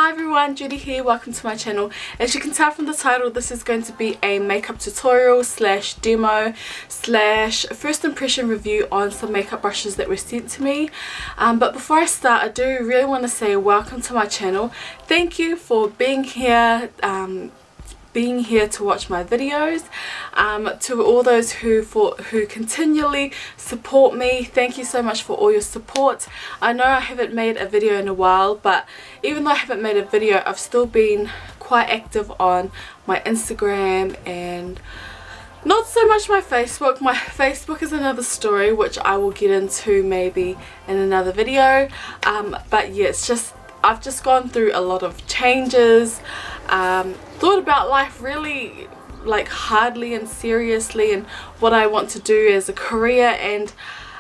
Hi everyone, Judy here, welcome to my channel. As you can tell from the title, this is going to be a makeup tutorial slash demo slash first impression review on some makeup brushes that were sent to me. But before I start, I do really want to say welcome to my channel. Thank you for being here to watch my videos. To all those who continually support me, thank you so much for all your support. I know I haven't made a video in a while, but even though I haven't made a video, I've still been quite active on my Instagram and not so much my Facebook. My Facebook is another story which I will get into maybe in another video. But yeah, it's just I've just gone through a lot of changes, thought about life really like hardly and seriously and what I want to do as a career, and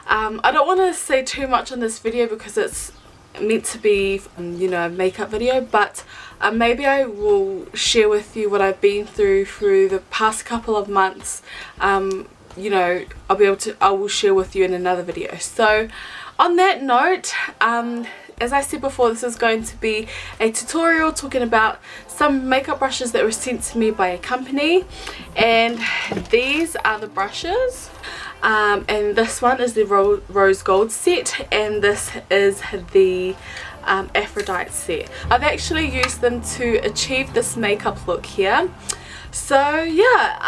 I don't want to say too much on this video because it's meant to be a makeup video, but maybe I will share with you what I've been through the past couple of months. I will share with you in another video. So on that note, as I said before, this is going to be a tutorial talking about some makeup brushes that were sent to me by a company, and these are the brushes. And this one is the rose gold set, and this is the Aphrodite set. I've actually used them to achieve this makeup look here. So yeah,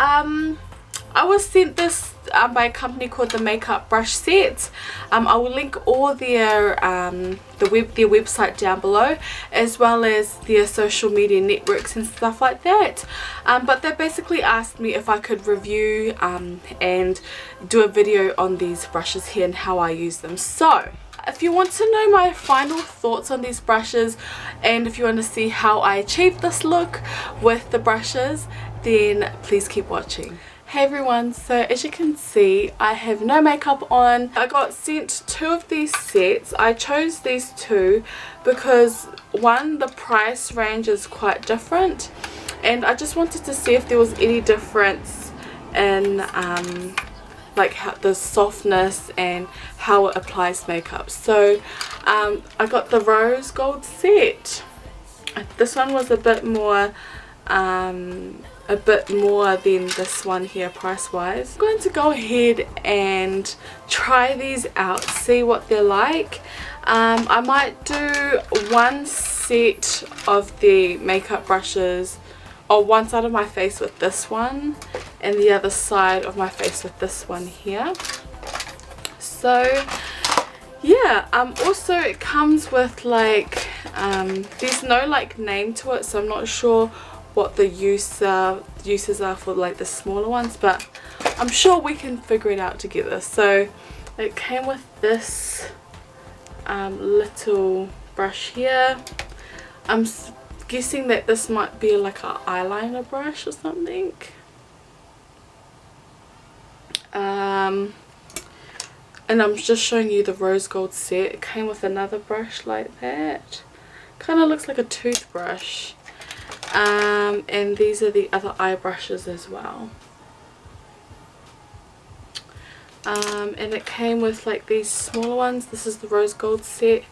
I was sent this by a company called the Makeup Brush Set. I will link all their website down below, as well as their social media networks and stuff like that. But they basically asked me if I could review and do a video on these brushes here and how I use them. So if you want to know my final thoughts on these brushes, and if you want to see how I achieved this look with the brushes, then please keep watching. Hey everyone, so as you can see, I have no makeup on. I got sent two of these sets. I chose these two because one, the price range is quite different, and I just wanted to see if there was any difference in like the softness and how it applies makeup. So I got the rose gold set. This one was a bit more than this one here price wise. I'm going to go ahead and try these out, see what they're like. I might do one set of the makeup brushes, or one side of my face with this one and the other side of my face with this one here. So yeah, also it comes with like there's no like name to it, so I'm not sure what the uses are for like the smaller ones, but I'm sure we can figure it out together. So it came with this little brush here. I'm guessing that this might be like an eyeliner brush or something. And I'm just showing you the rose gold set. It came with another brush like that. Kind of looks like a toothbrush. And these are the other eye brushes as well. And it came with like these smaller ones. This is the rose gold set.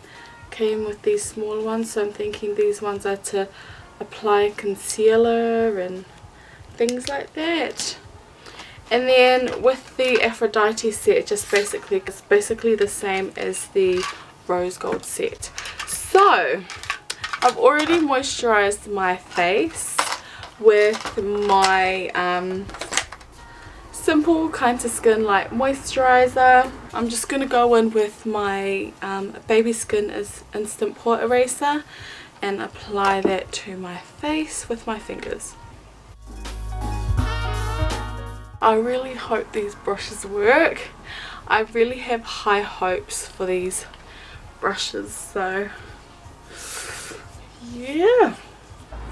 Came with these smaller ones, so I'm thinking these ones are to apply concealer and things like that. And then with the Aphrodite set, it's basically the same as the rose gold set. So I've already moisturized my face with my simple kind of skin light moisturizer. I'm just going to go in with my Baby Skin Instant Pore Eraser and apply that to my face with my fingers. I really hope these brushes work. I really have high hopes for these brushes, so yeah.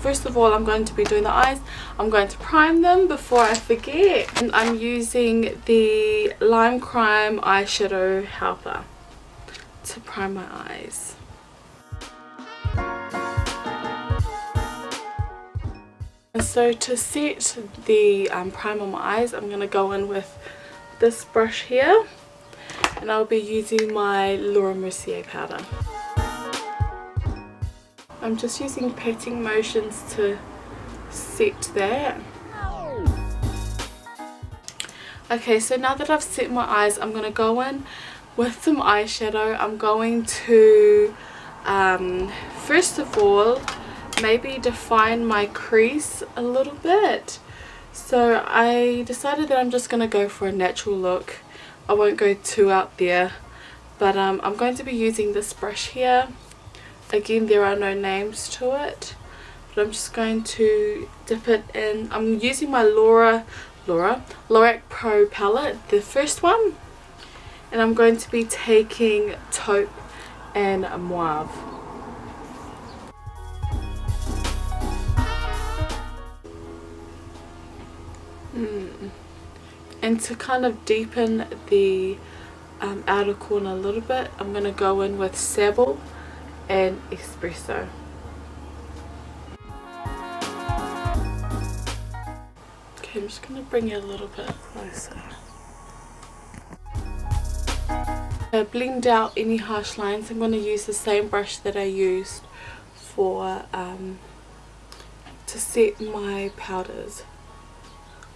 First of all, I'm going to be doing the eyes. I'm going to prime them before I forget, and I'm using the Lime Crime eyeshadow helper to prime my eyes. And so to set the prime on my eyes, I'm going to go in with this brush here, and I'll be using my Laura Mercier powder. I'm just using patting motions to set that. Okay, so now that I've set my eyes, I'm going to go in with some eyeshadow. I'm going to first of all maybe define my crease a little bit. So I decided that I'm just going to go for a natural look. I won't go too out there, but I'm going to be using this brush here. Again, there are no names to it, but I'm just going to dip it in. I'm using my Lorac Pro palette, the first one, and I'm going to be taking taupe and mauve. And to kind of deepen the outer corner a little bit, I'm going to go in with Sable and Espresso. Okay, I'm just going to bring it a little bit closer. To blend out any harsh lines, I'm going to use the same brush that I used for to set my powders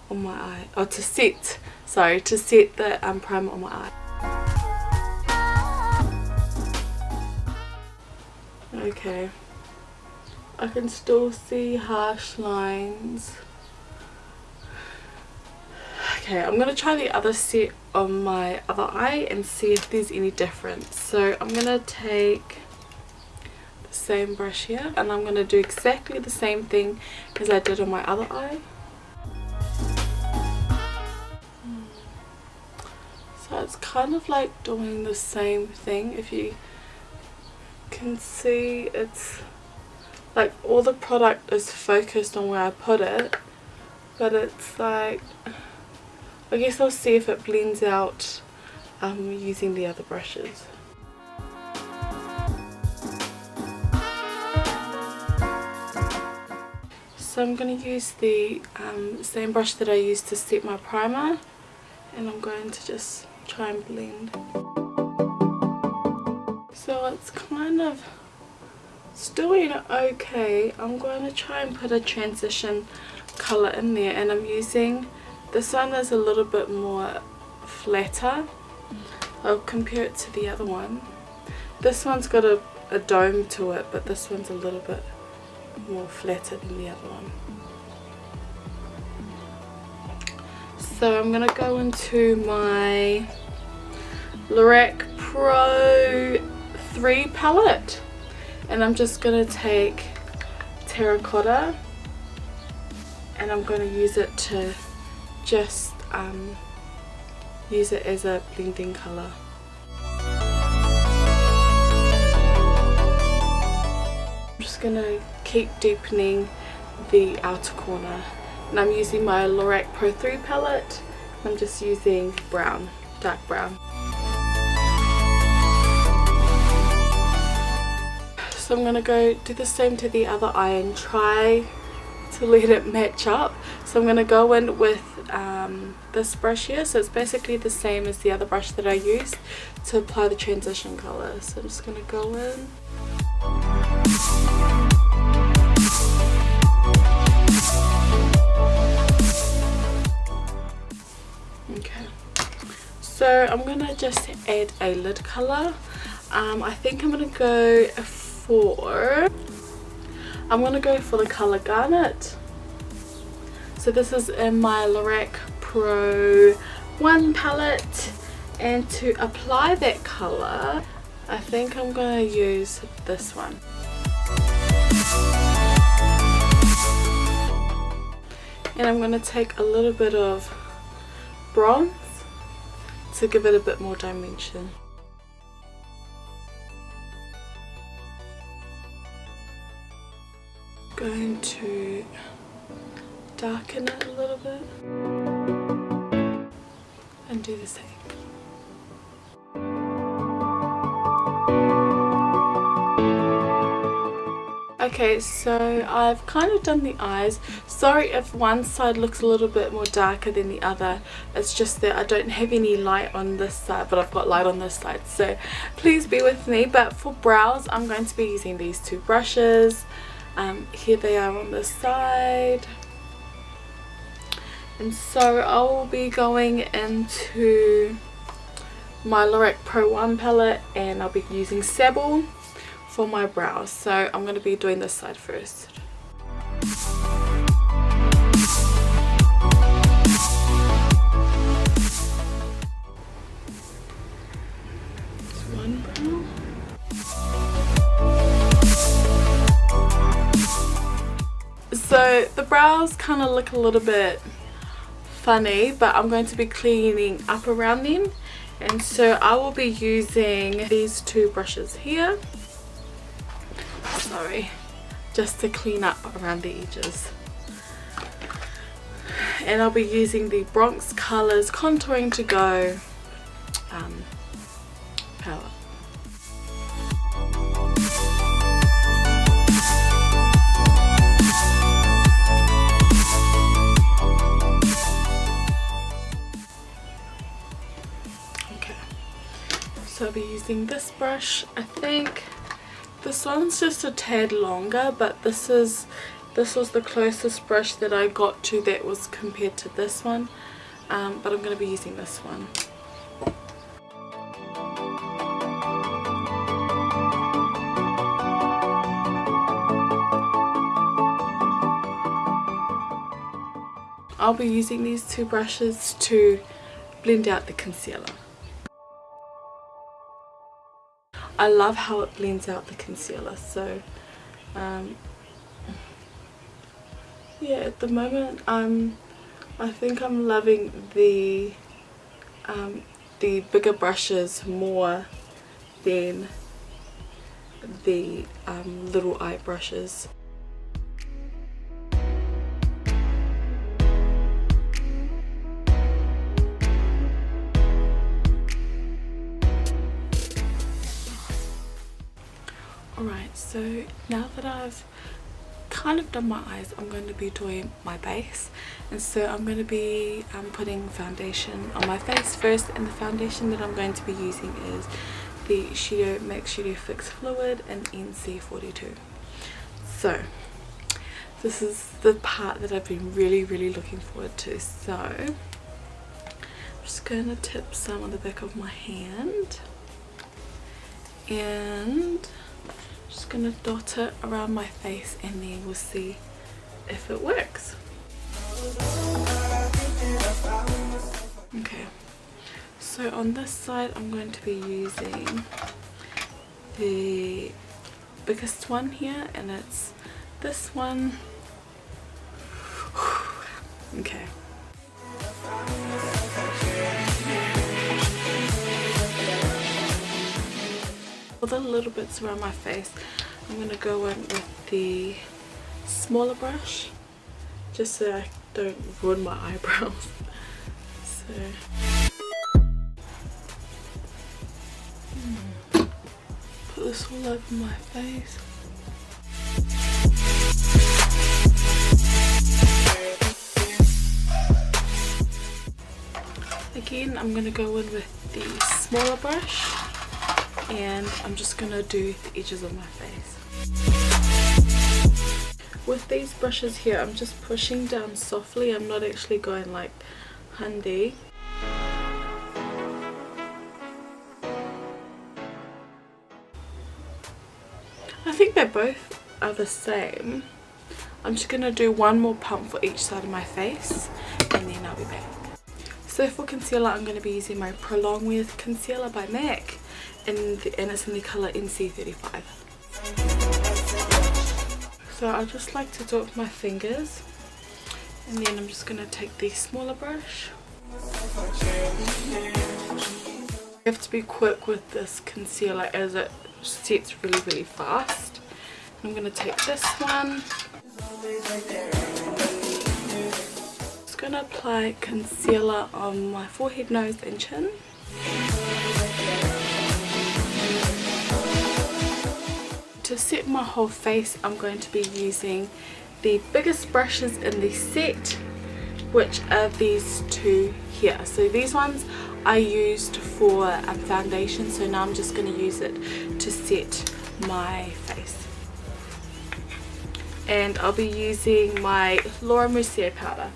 on my eye, or to set the primer on my eye. Okay, I can still see harsh lines. Okay, I'm going to try the other set on my other eye and see if there's any difference. So I'm going to take the same brush here and I'm going to do exactly the same thing as I did on my other eye. So it's kind of like doing the same thing. If you can see, it's like all the product is focused on where I put it, but it's like, I guess I'll see if it blends out using the other brushes. So I'm going to use the same brush that I used to set my primer, and I'm going to just try and blend. So it's kind of, it's doing okay. I'm going to try and put a transition colour in there, and I'm using, this one is a little bit more flatter. I'll compare it to the other one. This one's got a dome to it, but this one's a little bit more flatter than the other one. So I'm going to go into my Lorac Pro 3 palette, and I'm just going to take Terracotta, and I'm going to use it to just use it as a blending colour. I'm just going to keep deepening the outer corner, and I'm using my Lorac Pro 3 palette. I'm just using brown, dark brown. So I'm going to go do the same to the other eye and try to let it match up. So I'm going to go in with this brush here. So it's basically the same as the other brush that I used to apply the transition colour. So I'm just going to go in. Okay, so I'm going to just add a lid colour. I think I'm going to go for the colour Garnet. So this is in my Lorac Pro 1 palette, and to apply that colour I think I'm going to use this one. And I'm going to take a little bit of bronze to give it a bit more dimension. Going to darken it a little bit and do the same. Okay, so I've kind of done the eyes. Sorry if one side looks a little bit more darker than the other. It's just that I don't have any light on this side, but I've got light on this side, so please be with me. But for brows, I'm going to be using these two brushes. Here they are on this side. And so I will be going into my Lorac Pro 1 palette, and I'll be using Sable for my brows. So I'm going to be doing this side first. One brow. So the brows kind of look a little bit funny, but I'm going to be cleaning up around them, and so I will be using these two brushes here. Sorry, just to clean up around the edges. And I'll be using the Bronx Colors Contouring to Go palette. Okay, so I'll be using this brush. I think this one's just a tad longer, but this was the closest brush that I got to that was compared to this one, but I'm going to be using this one. I'll be using these two brushes to blend out the concealer. I love how it blends out the concealer, so yeah, at the moment I think I'm loving the bigger brushes more than the little eye brushes. Alright, so now that I've kind of done my eyes, I'm going to be doing my base, and so I'm going to be putting foundation on my face first, and the foundation that I'm going to be using is the Max Studio Fix Fluid in NC42. So this is the part that I've been really looking forward to. So I'm just going to tip some on the back of my hand, and just gonna dot it around my face, and then we'll see if it works. Okay, so on this side I'm going to be using the biggest one here, and it's this one. Okay. For the little bits around my face, I'm going to go in with the smaller brush, just so I don't ruin my eyebrows. So put this all over my face. Again, I'm going to go in with the smaller brush, and I'm just going to do the edges of my face. With these brushes here, I'm just pushing down softly. I'm not actually going like handy. I think they both are the same. I'm just going to do one more pump for each side of my face, and then I'll be back. So for concealer, I'm going to be using my Prolong Wear Concealer by MAC, and it's in the colour NC35. So I just like to do it with my fingers, and then I'm just going to take the smaller brush. You have to be quick with this concealer as it sets really fast. I'm going to take this one. Just going to apply concealer on my forehead, nose and chin. to set my whole face, I'm going to be using the biggest brushes in the set, which are these two here. So these ones I used for foundation, so now I'm just going to use it to set my face. And I'll be using my Laura Mercier powder.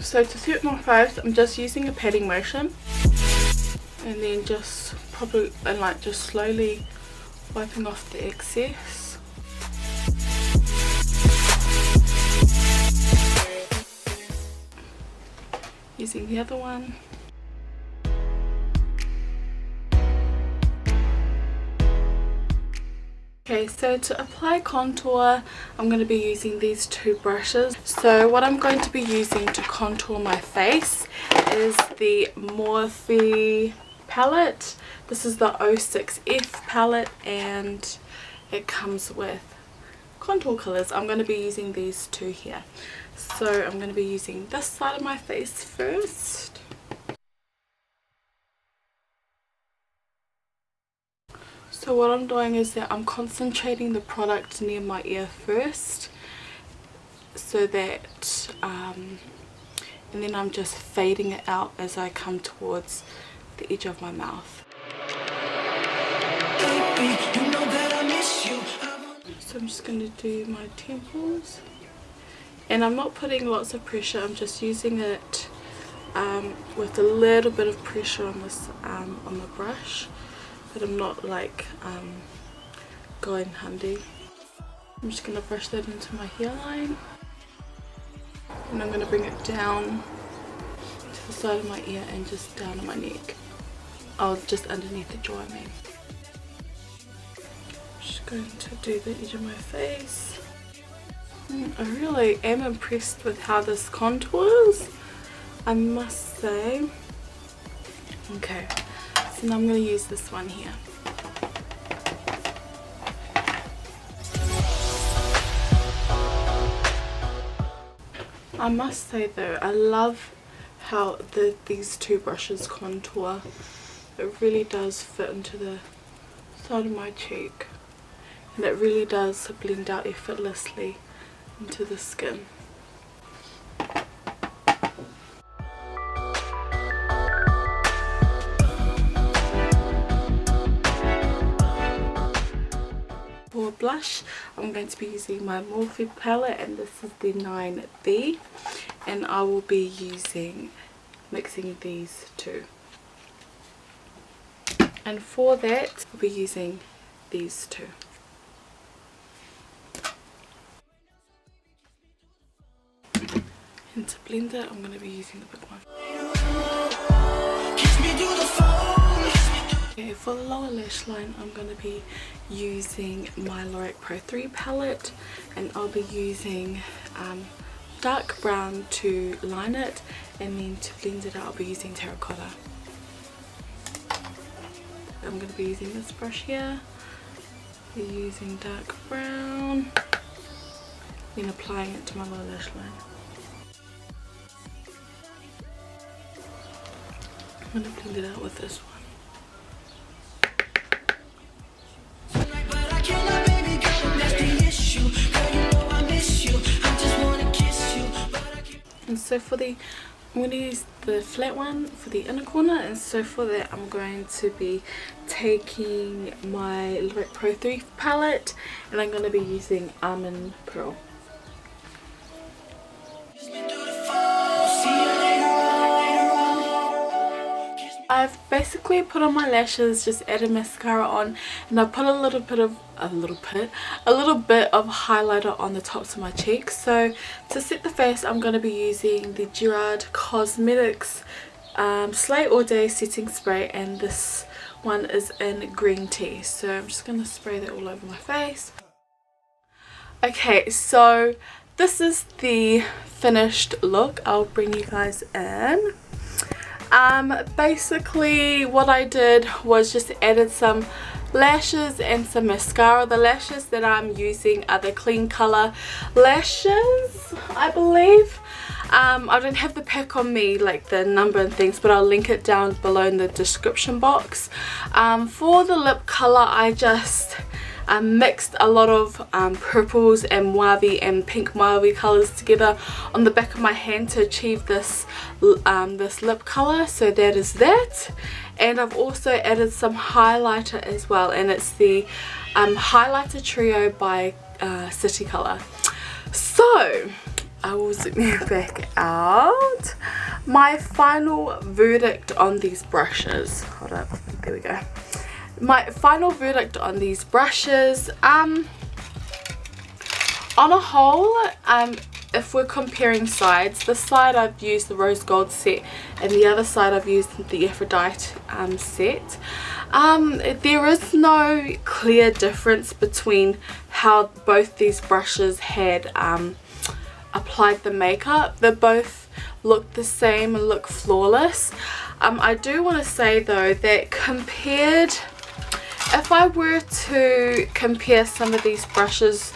So to set my face, I'm just using a patting motion, and then just probably, and like just slowly wiping off the excess. Using the other one. Okay, so to apply contour, I'm going to be using these two brushes. So what I'm going to be using to contour my face is the Morphe palette. This is the 06F palette, and it comes with contour colors. I'm going to be using these two here. So I'm going to be using this side of my face first. So what I'm doing is that I'm concentrating the product near my ear first, so that and then I'm just fading it out as I come towards the edge of my mouth. So I'm just going to do my temples, and I'm not putting lots of pressure, I'm just using it with a little bit of pressure on this on the brush, but I'm not like going handy. I'm just going to brush that into my hairline, and I'm going to bring it down to the side of my ear and just down on my neck. Oh, just underneath the jaw, I mean. Just going to do the edge of my face. I really am impressed with how this contours, I must say. Okay, so now I'm going to use this one here. I must say though, I love how these two brushes contour. It really does fit into the side of my cheek, and it really does blend out effortlessly into the skin. For blush, I'm going to be using my Morphe palette, and this is the 9B, and I will be mixing these two. And for that, I'll be using these two. And to blend it, I'm going to be using the big one. Okay, for the lower lash line, I'm going to be using my Lorac Pro 3 palette, and I'll be using dark brown to line it, and then to blend it out, I'll be using terracotta. I'm going to be using this brush here, using dark brown, then applying it to my lower lash line. I'm going to blend it out with this one. And so for the, I'm going to use the flat one for the inner corner, and so for that I'm going to be taking my Lorac Pro 3 palette, and I'm going to be using Almond Pearl. I've basically put on my lashes, just added mascara on, and I put a little bit of highlighter on the tops of my cheeks. So to set the face, I'm going to be using the Gerard Cosmetics Slay All Day setting spray, and this one is in green tea. So I'm just going to spray that all over my face. Okay, so this is the finished look. I'll bring you guys in. Basically what I did was just added some lashes and some mascara. The lashes that I'm using are the Clean Color lashes, I believe. I don't have the pack on me, like the number and things, but I'll link it down below in the description box. For the lip color, I just mixed a lot of purples and mauve and pink mauve colours together on the back of my hand to achieve this this lip colour. So that is that. And I've also added some highlighter as well, and it's the highlighter trio by City Colour. So I will zoom you back out. My final verdict on these brushes. Hold up, there we go. My final verdict on these brushes. On a whole, if we're comparing sides, this side I've used the rose gold set and the other side I've used the Aphrodite set. There is no clear difference between how both these brushes had applied the makeup. They both look the same and look flawless. I do want to say though that if I were to compare some of these brushes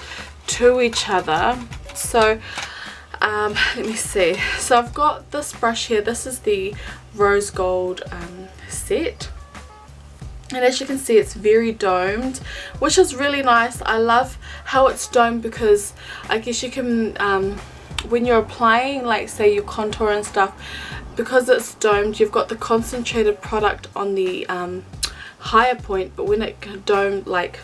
to each other, so let me see. So I've got this brush here. This is the rose gold set, and as you can see it's very domed, which is really nice. I love how it's domed because I guess you can when you're applying, like say your contour and stuff, because it's domed, you've got the concentrated product on the higher point, but when it domed, like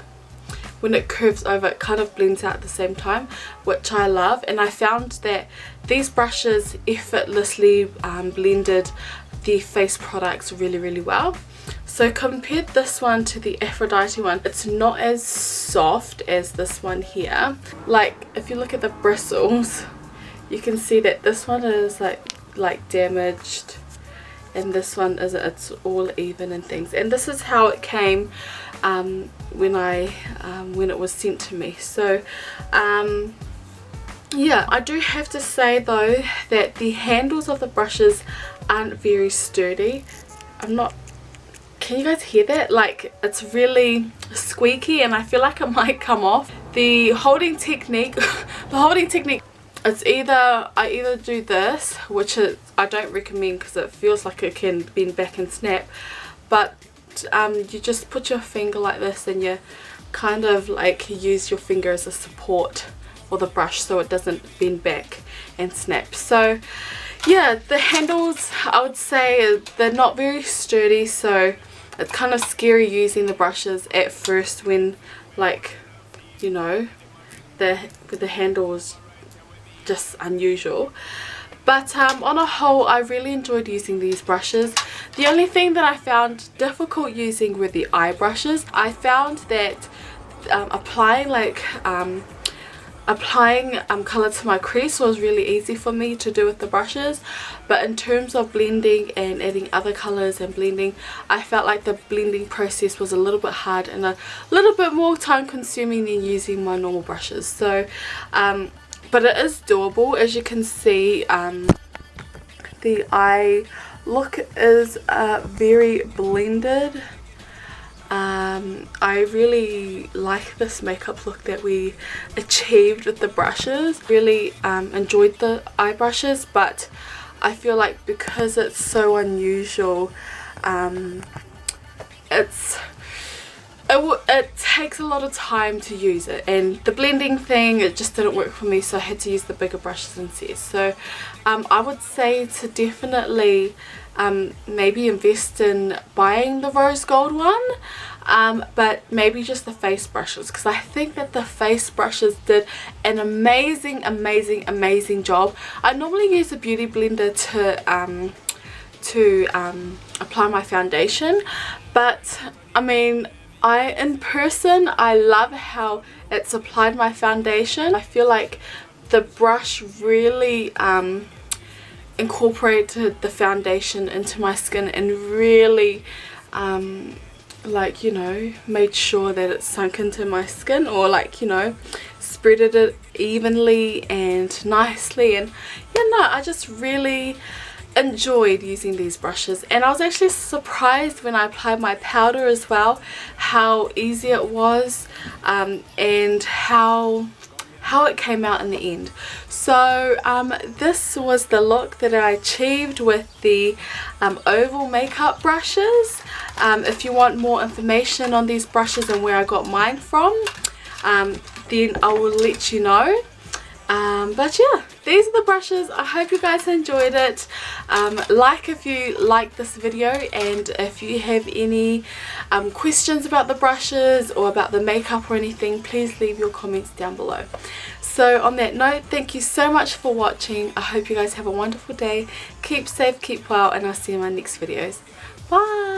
when it curves over, it kind of blends out at the same time, which I love. And I found that these brushes effortlessly blended the face products really well. So compared this one to the Aphrodite one, it's not as soft as this one here. Like if you look at the bristles, you can see that this one is like damaged, and this one is, it's all even and things. And this is how it came when it was sent to me. So yeah, I do have to say though that the handles of the brushes aren't very sturdy. Can you guys hear that? Like it's really squeaky and I feel like it might come off. The holding technique it's I either do this, which I don't recommend because it feels like it can bend back and snap, but you just put your finger like this and you kind of like use your finger as a support for the brush so it doesn't bend back and snap. So yeah, the handles, I would say they're not very sturdy, so it's kind of scary using the brushes at first when, like, you know, the handles just unusual. But on a whole, I really enjoyed using these brushes. The only thing that I found difficult using were the eye brushes. I found that applying colour to my crease was really easy for me to do with the brushes, but in terms of blending and adding other colours and blending, I felt like the blending process was a little bit hard and a little bit more time consuming than using my normal brushes. So but it is doable. As you can see, the eye look is very blended. I really like this makeup look that we achieved with the brushes. Really enjoyed the eye brushes, but I feel like because it's so unusual, it takes a lot of time to use it, and the blending thing, it just didn't work for me, so I had to use the bigger brushes instead. So I would say to definitely maybe invest in buying the rose gold one, but maybe just the face brushes, because I think that the face brushes did an amazing job. I normally use a beauty blender to apply my foundation, but I mean, in person I love how it's applied my foundation. I feel like the brush really incorporated the foundation into my skin and really like, you know, made sure that it sunk into my skin, or like, you know, spreaded it evenly and nicely. And yeah, no, I just really enjoyed using these brushes, and I was actually surprised when I applied my powder as well how easy it was, and how how it came out in the end. So this was the look that I achieved with the oval makeup brushes. If you want more information on these brushes and where I got mine from, then I will let you know. But yeah, these are the brushes. I hope you guys enjoyed it. Like if you like this video, and if you have any questions about the brushes or about the makeup or anything, please leave your comments down below. So on that note, thank you so much for watching. I hope you guys have a wonderful day. Keep safe, keep well, and I'll see you in my next videos. Bye!